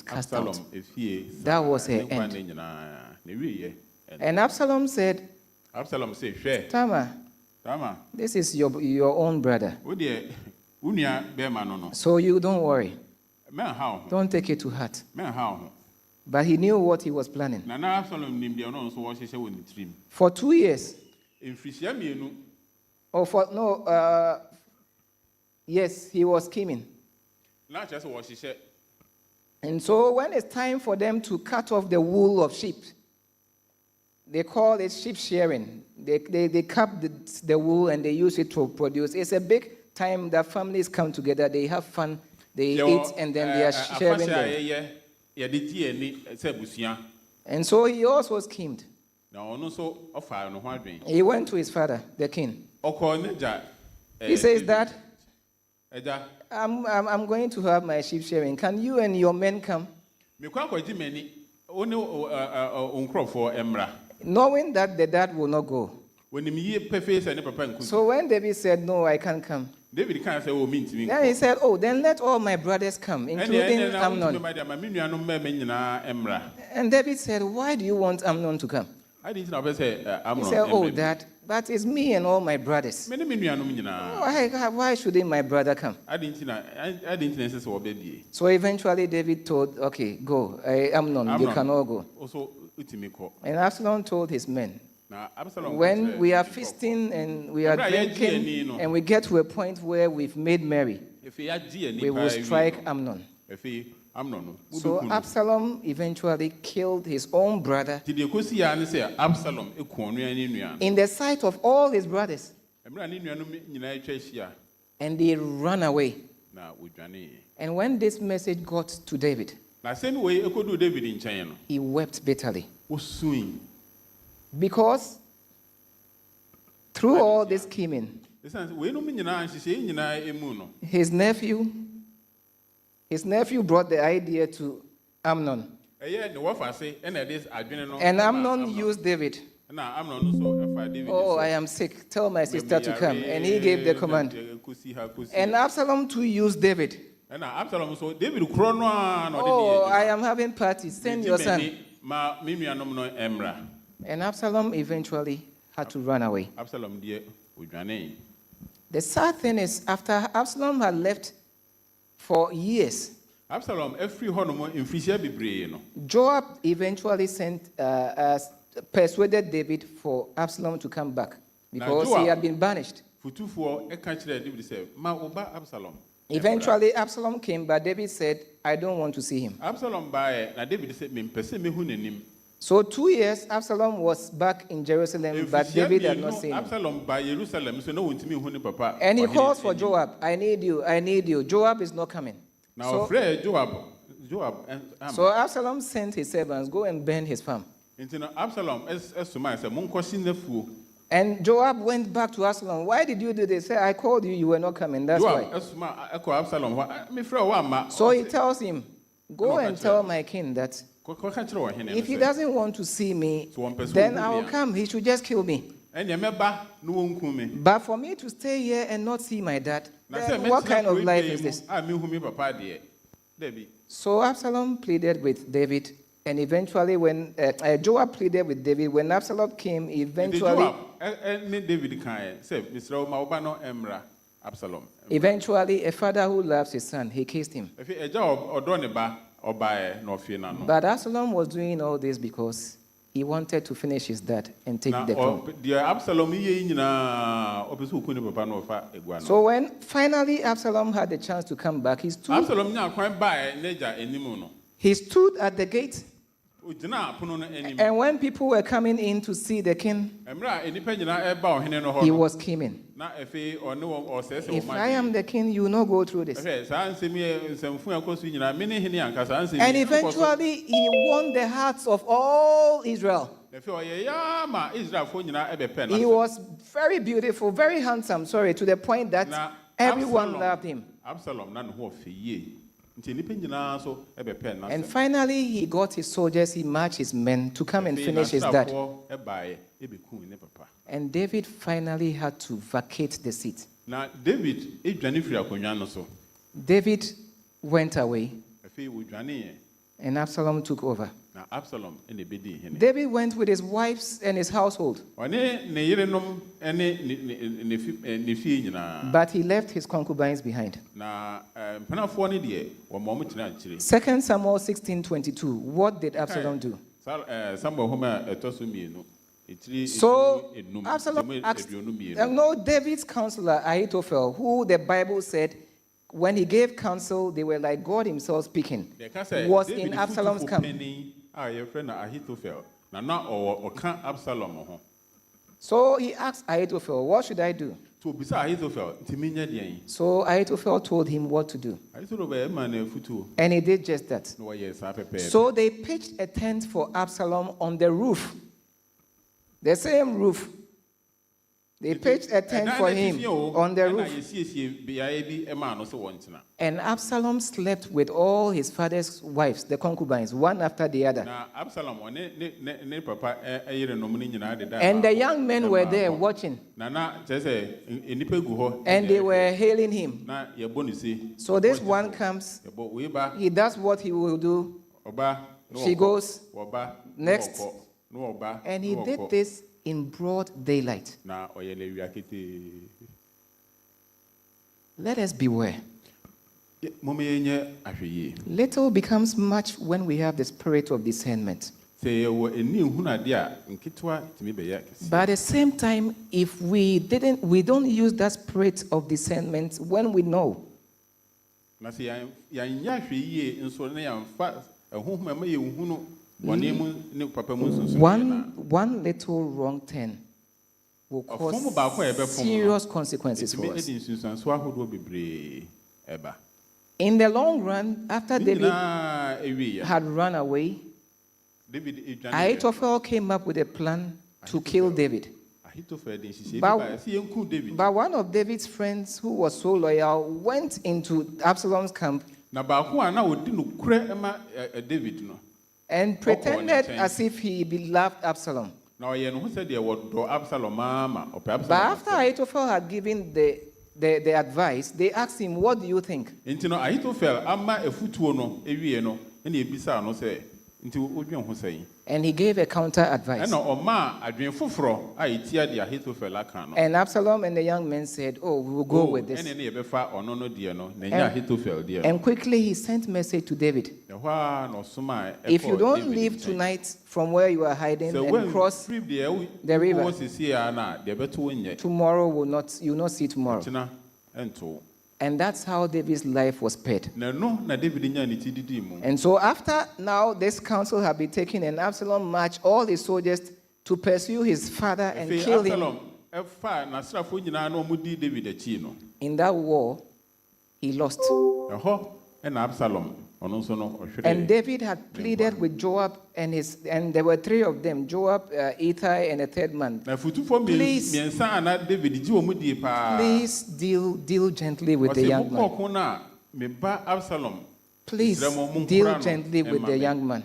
cast out. That was her end. And Absalom said, Tamar, this is your own brother. So you don't worry. Don't take it to heart. But he knew what he was planning. For 2 years. Yes, he was scheming. And so when it's time for them to cut off the wool of sheep, they call it sheep shearing. They cut the wool and they use it to produce. It's a big time that families come together, they have fun, they eat, and then they are sharing them. And so he also schemed. He went to his father, the king. He says, Dad, I'm going to have my sheep shearing. Can you and your men come? Knowing that the dad will not go. So when David said, no, I can't come. Then he said, then let all my brothers come, including Amnon. And David said, why do you want Amnon to come? He said, Dad, but it's me and all my brothers. Why shouldn't my brother come? So eventually David told, okay, go. Amnon, you can all go. And Absalom told his men, when we are feasting and we are drinking and we get to a point where we've made merry, we will strike Amnon. So Absalom eventually killed his own brother in the sight of all his brothers. And they ran away. And when this message got to David, he wept bitterly. Because through all this scheming, his nephew brought the idea to Amnon. And Amnon used David. Oh, I am sick. Tell my sister to come. And he gave the command. And Absalom too used David. Oh, I am having parties. Send your son. And Absalom eventually had to run away. The sad thing is, after Absalom had left for years, Joab eventually persuaded David for Absalom to come back because he had been banished. Eventually, Absalom came, but David said, I don't want to see him. So 2 years, Absalom was back in Jerusalem, but David had not seen him. And he calls for Joab. I need you, I need you. Joab is not coming. So Absalom sent his servants, go and burn his farm. And Joab went back to Absalom. Why did you do this? He said, I called you, you were not coming. That's why. So he tells him, go and tell my king that if he doesn't want to see me, then I will come. He should just kill me. But for me to stay here and not see my dad, then what kind of life is this? So Absalom pleaded with David, and eventually when Joab pleaded with David, when Absalom came, eventually a father who loves his son, he kissed him. But Absalom was doing all this because he wanted to finish his dad and take the throne. So when finally Absalom had the chance to come back, he stood at the gate. And when people were coming in to see the king, he was scheming. If I am the king, you will not go through this. And eventually, he won the hearts of all Israel. He was very beautiful, very handsome, to the point that everyone loved him. And finally, he got his soldiers, he marched his men to come and finish his dad. And David finally had to vacate the seat. David went away. And Absalom took over. Now Absalom in the bedi. David went with his wives and his household. But he left his concubines behind. 2 Samuel 16:22. What did Absalom do? So Absalom asked, David's counselor Ahithophel, who the Bible said when he gave counsel, they were like God himself speaking, was in Absalom's camp. So he asked Ahithophel, what should I do? So Ahithophel told him what to do. And he did just that. So they pitched a tent for Absalom on the roof. The same roof. They pitched a tent for him on the roof. And Absalom slept with all his father's wives, the concubines, one after the other. And the young men were there watching. And they were hailing him. So this one comes, he does what he will do. She goes, next. And he did this in broad daylight. Let us beware. Little becomes much when we have the spirit of discernment. But at the same time, if we don't use that spirit of discernment when we know. One little wrong turn will cause serious consequences for us. In the long run, after David had run away, Ahithophel came up with a plan to kill David. But one of David's friends, who was so loyal, went into Absalom's camp and pretended as if he beloved Absalom. But after Ahithophel had given the advice, they asked him, what do you think? And he gave a counter advice. And Absalom and the young men said, oh, we will go with this. And quickly he sent message to David. If you don't leave tonight from where you are hiding and cross the river, tomorrow you will not see tomorrow. And that's how David's life was spared. And so after now this counsel had been taken, and Absalom marched all his soldiers to pursue his father and kill him. In that war, he lost. And David had pleaded with Joab and there were three of them, Joab, Ittai, and a third man. Please deal gently with the young man. Please deal gently with the young man.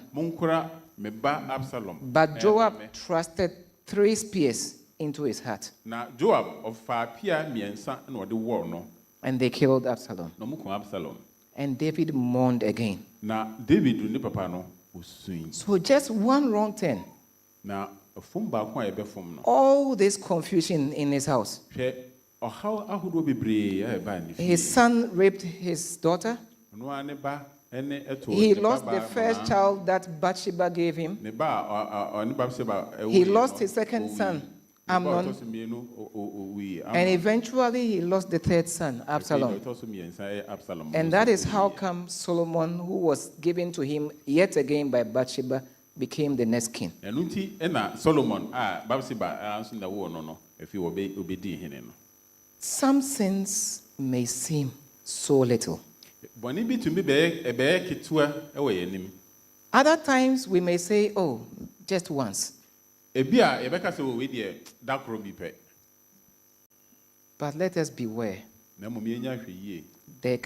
But Joab trusted 3 spears into his heart. And they killed Absalom. And David mourned again. So just one wrong turn. All this confusion in his house. His son raped his daughter. He lost the first child that Bathsheba gave him. He lost his second son, Amnon. And eventually he lost the third son, Absalom. And that is how come Solomon, who was given to him yet again by Bathsheba, became the next king. Some sins may seem so little. Other times we may say, oh, just once. But let us beware. There